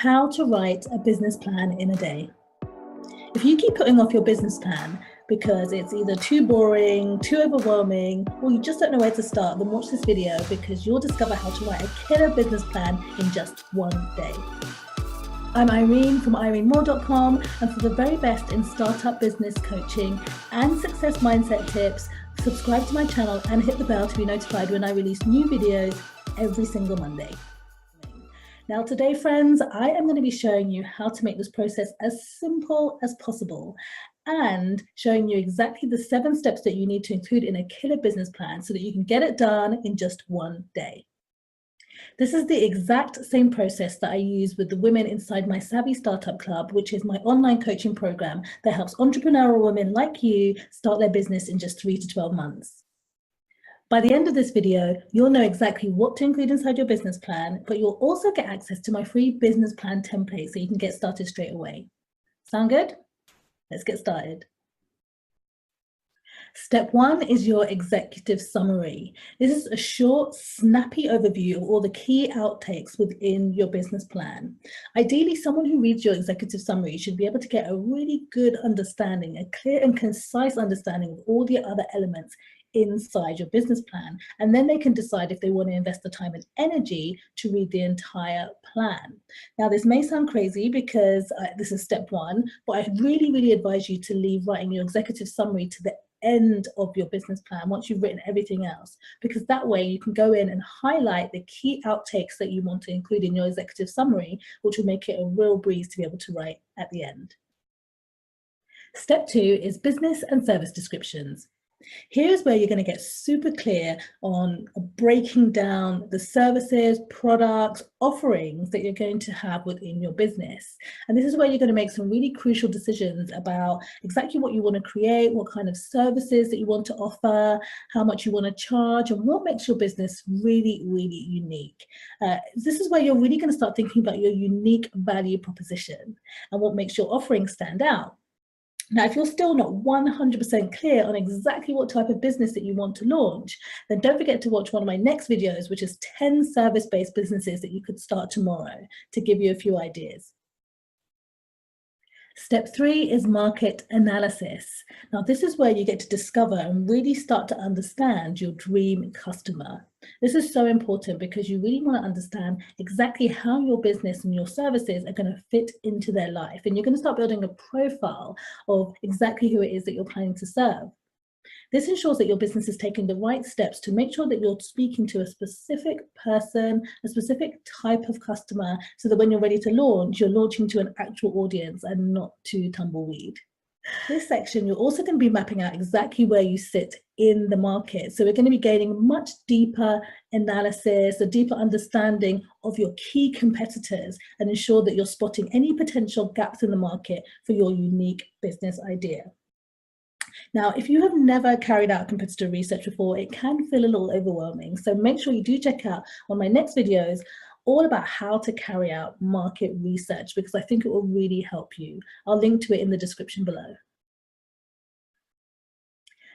how to write a business plan in a day. If you keep putting off your business plan because it's either too boring, too overwhelming, or you just don't know where to start, then watch this video because you'll discover how to write a killer business plan in just one day. I'm Irene from irenemore.com, and for the very best in startup business coaching and success mindset tips, subscribe to my channel and hit the bell to be notified when I release new videos every single Monday. Now today, friends, I am going to be showing you how to make this process as simple as possible and showing you exactly the 7 steps that you need to include in a killer business plan so that you can get it done in just one day. This is the exact same process that I use with the women inside my Savvy Startup Club, which is my online coaching program that helps entrepreneurial women like you start their business in just 3 to 12 months. By the end of this video, you'll know exactly what to include inside your business plan, but you'll also get access to my free business plan template so you can get started straight away. Sound good? Let's get started. Step 1 is your executive summary. This is a short, snappy overview of all the key outtakes within your business plan. Ideally, someone who reads your executive summary should be able to get a really good understanding, a clear and concise understanding of all the other elements inside your business plan, and then they can decide if they want to invest the time and energy to read the entire plan. Now, this may sound crazy because this is step 1, but I really advise you to leave writing your executive summary to the end of your business plan once you've written everything else, because that way you can go in and highlight the key outtakes that you want to include in your executive summary, which will make it a real breeze to be able to write at the end. Step 2 is business and service descriptions. Here's where you're going to get super clear on breaking down the services, products, offerings that you're going to have within your business. And this is where you're going to make some really crucial decisions about exactly what you want to create, what kind of services that you want to offer, how much you want to charge, and what makes your business really unique. This is where you're really going to start thinking about your unique value proposition and what makes your offering stand out. Now, if you're still not 100% clear on exactly what type of business that you want to launch, then don't forget to watch one of my next videos, which is 10 service-based businesses that you could start tomorrow, to give you a few ideas. Step 3 is market analysis. Now, this is where you get to discover and really start to understand your dream customer. This is so important because you really want to understand exactly how your business and your services are going to fit into their life. And you're going to start building a profile of exactly who it is that you're planning to serve. This ensures that your business is taking the right steps to make sure that you're speaking to a specific person, a specific type of customer, so that when you're ready to launch, you're launching to an actual audience and not to tumbleweed. This section, you're also going to be mapping out exactly where you sit in the market. So we're going to be gaining much deeper analysis, a deeper understanding of your key competitors, and ensure that you're spotting any potential gaps in the market for your unique business idea. Now, if you have never carried out competitor research before, it can feel a little overwhelming. So make sure you do check out one of my next videos all about how to carry out market research, because I think it will really help you. I'll link to it in the description below.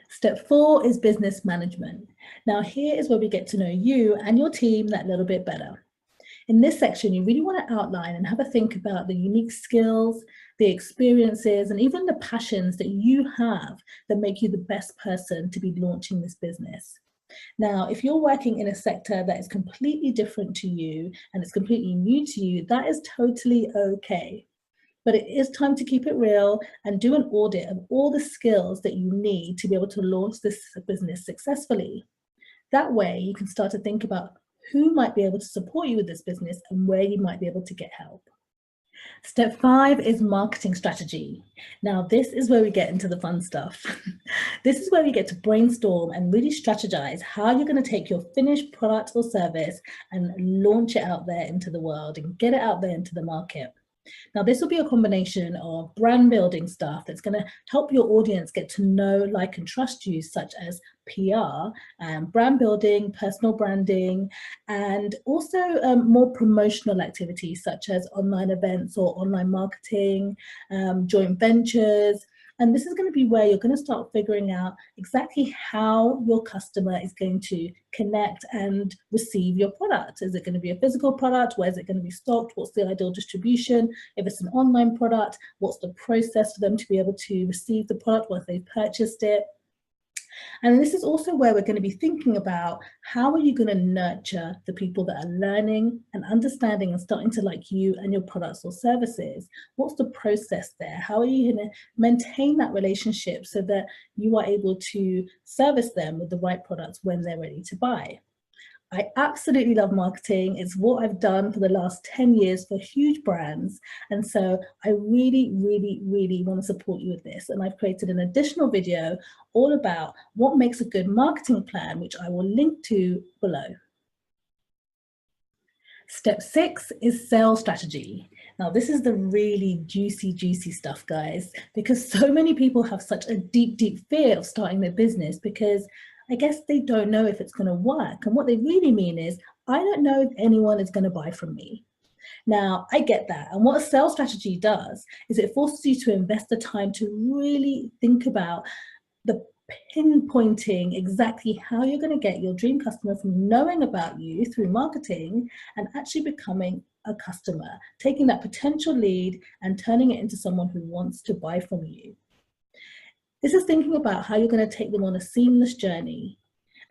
Step 4 is business management. Now, here is where we get to know you and your team that little bit better. In this section, you really want to outline and have a think about the unique skills, the experiences, and even the passions that you have that make you the best person to be launching this business. Now, if you're working in a sector that is completely different to you and it's completely new to you, that is totally okay. But it is time to keep it real and do an audit of all the skills that you need to be able to launch this business successfully. That way, you can start to think about who might be able to support you with this business and where you might be able to get help. Step 5 is marketing strategy. Now, this is where we get into the fun stuff. This is where we get to brainstorm and really strategize how you're going to take your finished product or service and launch it out there into the world and get it out there into the market. Now, this will be a combination of brand building stuff that's going to help your audience get to know, like, and trust you, such as PR, brand building, personal branding, and also more promotional activities such as online events or online marketing, joint ventures, And this is going to be where you're going to start figuring out exactly how your customer is going to connect and receive your product. Is it going to be a physical product? Where is it going to be stocked? What's the ideal distribution? If it's an online product, what's the process for them to be able to receive the product once they've purchased it? And this is also where we're going to be thinking about how are you going to nurture the people that are learning and understanding and starting to like you and your products or services. What's the process there? How are you going to maintain that relationship so that you are able to service them with the right products when they're ready to buy? I absolutely love marketing. It's what I've done for the last 10 years for huge brands. And so I really, really, really want to support you with this. And I've created an additional video all about what makes a good marketing plan, which I will link to below. Step 6 is sales strategy. Now, this is the really juicy, juicy stuff, guys, because so many people have such a deep, deep fear of starting their business because I guess they don't know if it's going to work. And what they really mean is, I don't know if anyone is going to buy from me. Now, I get that. And what a sales strategy does is it forces you to invest the time to really think about the pinpointing exactly how you're going to get your dream customer from knowing about you through marketing and actually becoming a customer, taking that potential lead and turning it into someone who wants to buy from you. This is thinking about how you're going to take them on a seamless journey.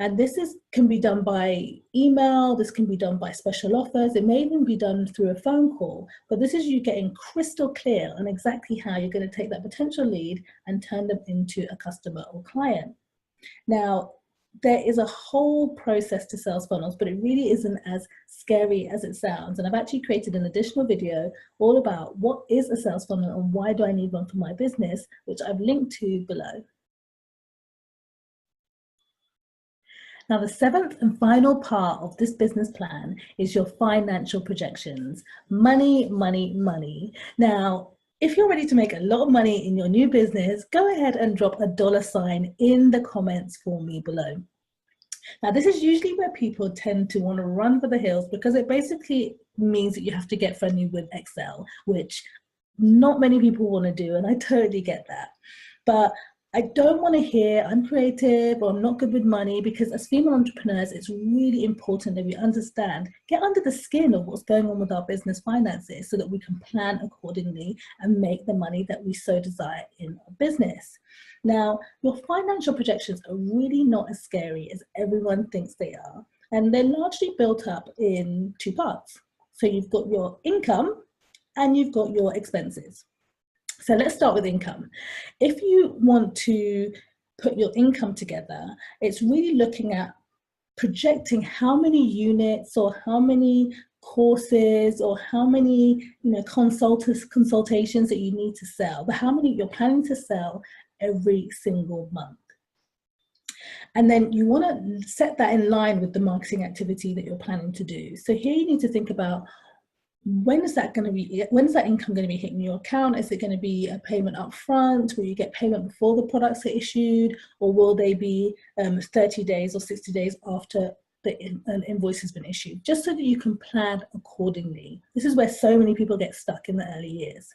And this can be done by email, this can be done by special offers, it may even be done through a phone call, but this is you getting crystal clear on exactly how you're going to take that potential lead and turn them into a customer or client. Now, there is a whole process to sales funnels, but it really isn't as scary as it sounds. And I've actually created an additional video all about what is a sales funnel and why do I need one for my business, which I've linked to below. Now, the seventh and final part of this business plan is your financial projections. Money, money, money. Now, if you're ready to make a lot of money in your new business, go ahead and drop a $ in the comments for me below. Now, this is usually where people tend to want to run for the hills because it basically means that you have to get friendly with Excel, which not many people want to do, and I totally get that. But I don't want to hear I'm creative or I'm not good with money, because as female entrepreneurs, it's really important that we understand, get under the skin of what's going on with our business finances so that we can plan accordingly and make the money that we so desire in our business. Now, your financial projections are really not as scary as everyone thinks they are. And they're largely built up in two parts. So you've got your income and you've got your expenses. So let's start with income. If you want to put your income together, it's really looking at projecting how many units or how many courses or how many consultations that you need to sell, but how many you're planning to sell every single month. And then you want to set that in line with the marketing activity that you're planning to do. So here you need to think about, when is that income going to be hitting your account? Is it going to be a payment up front? Will you get payment before the products are issued? Or will they be 30 days or 60 days after an invoice has been issued? Just so that you can plan accordingly. This is where so many people get stuck in the early years.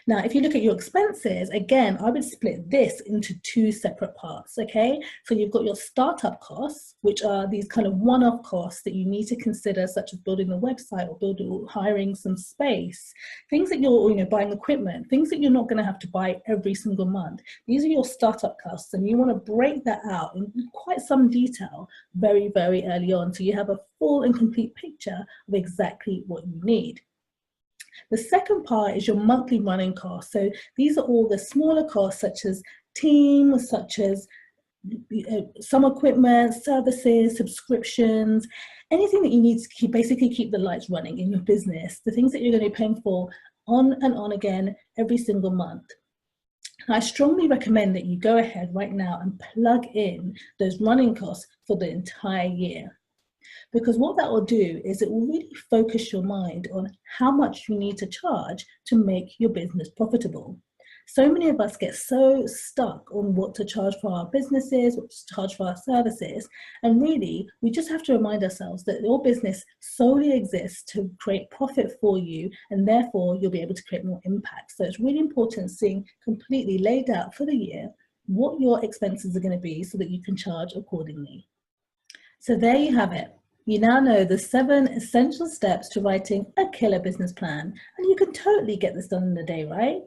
Now, if you look at your expenses, again, I would split this into two separate parts, okay? So you've got your startup costs, which are these kind of one-off costs that you need to consider, such as building a website or hiring some space, things that you're, buying equipment, things that you're not going to have to buy every single month. These are your startup costs, and you want to break that out in quite some detail very, very early on, so you have a full and complete picture of exactly what you need. The second part is your monthly running costs. So these are all the smaller costs, such as team, such as some equipment, services, subscriptions, anything that you need to basically keep the lights running in your business, the things that you're going to be paying for on and on again every single month. I strongly recommend that you go ahead right now and plug in those running costs for the entire year. Because what that will do is it will really focus your mind on how much you need to charge to make your business profitable. So many of us get so stuck on what to charge for our businesses, what to charge for our services. And really, we just have to remind ourselves that your business solely exists to create profit for you, and therefore you'll be able to create more impact. So it's really important seeing completely laid out for the year what your expenses are going to be so that you can charge accordingly. So there you have it. You now know the 7 essential steps to writing a killer business plan, and you can totally get this done in a day, right?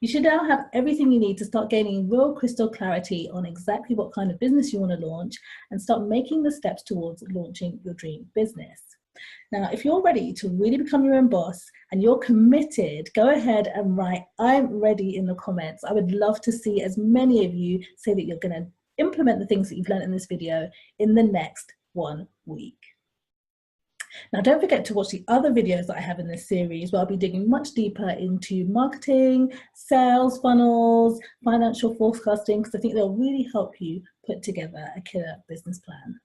You should now have everything you need to start gaining real crystal clarity on exactly what kind of business you want to launch and start making the steps towards launching your dream business. Now, if you're ready to really become your own boss and you're committed, go ahead and write "I'm ready" in the comments. I would love to see as many of you say that you're going to implement the things that you've learned in this video in the next 1 week. Now, don't forget to watch the other videos that I have in this series where I'll be digging much deeper into marketing, sales funnels, financial forecasting, because I think they'll really help you put together a killer business plan.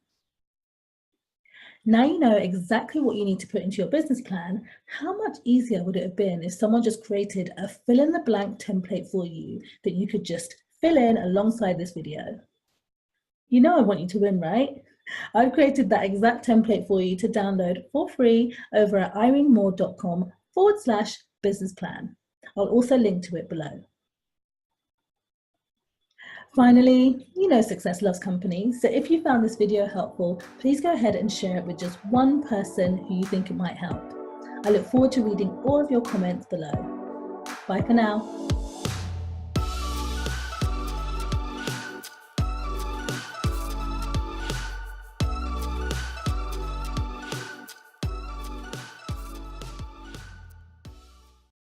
Now you know exactly what you need to put into your business plan. How much easier would it have been if someone just created a fill-in-the-blank template for you that you could just fill in alongside this video? You know I want you to win, right? I've created that exact template for you to download for free over at irenemore.com/business plan. I'll also link to it below. Finally, you know success loves company, so if you found this video helpful, please go ahead and share it with just one person who you think it might help. I look forward to reading all of your comments below. Bye for now.